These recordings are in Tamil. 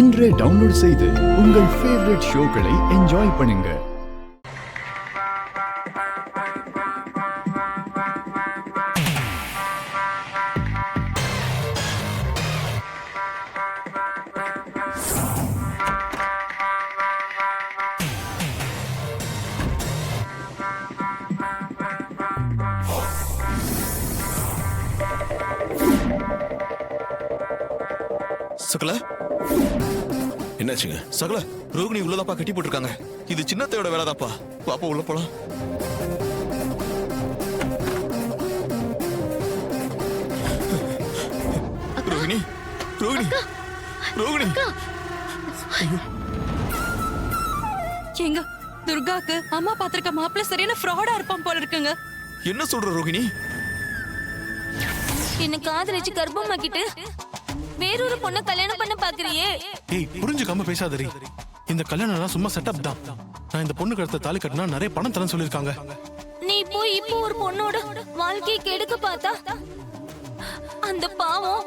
இன்றே டவுன்லோட் செய்து உங்கள் ஃபேவரட் ஷோக்களை என்ஜாய் பண்ணுங்க. சகல என்னாச்சுங்க? சகல ரோகிணி உள்ளதாப்பா கட்டி போட்டிருக்காங்க. இது சின்னத்தையோட வேலைதாப்பா. பாப்பா உள்ள போலாம். ரோகிணி ரோகிணி ரோகிணி எங்க துர்காக்கு அம்மா பாத்திருக்க மாப்பிள்ள சரியான ஃப்ராடா இருப்பான் போல இருக்குங்க. என்ன சொல்ற ரோகிணி? என்ன காதலிச்சு கர்ப்பமாக்கிட்டு வேறொரு பொண்ண கல்யாணம் பண்ண பாக்குறியே? ஏய், புரிஞ்சுக்காம பேசாதரி. இந்த கல்யாணம் சும்மா செட்டப் தான். நான் இந்த பொண்ணு கழுத்த தாலி கட்டினா நிறைய பணம் தரேன்னு சொல்லிருக்காங்க. நீ போய் இப்போ ஒரு பொண்ணோட வாழ்க்கையை கெடுக்க பார்த்தா அந்த பாவம்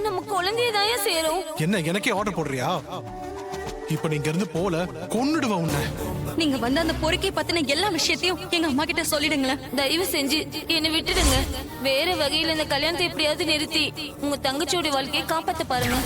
நம்ம குழந்தையதாயா சேரும். என்ன எனக்கே ஆர்டர் போடுறியா? இப்ப நீங்க இருந்து போல கொன்னுடுவா உன்னை. நீங்க வந்து அந்த பொறுக்கை பத்தின எல்லா விஷயத்தையும் எங்க அம்மா கிட்ட சொல்லிடுங்களேன். தயவு செஞ்சு என்னை விட்டுடுங்க. வேற வகையில இந்த கல்யாணத்தை எப்படியாவது நிறுத்தி உங்க தங்கச்சியோட வாழ்க்கையை காப்பாத்த பாருங்க.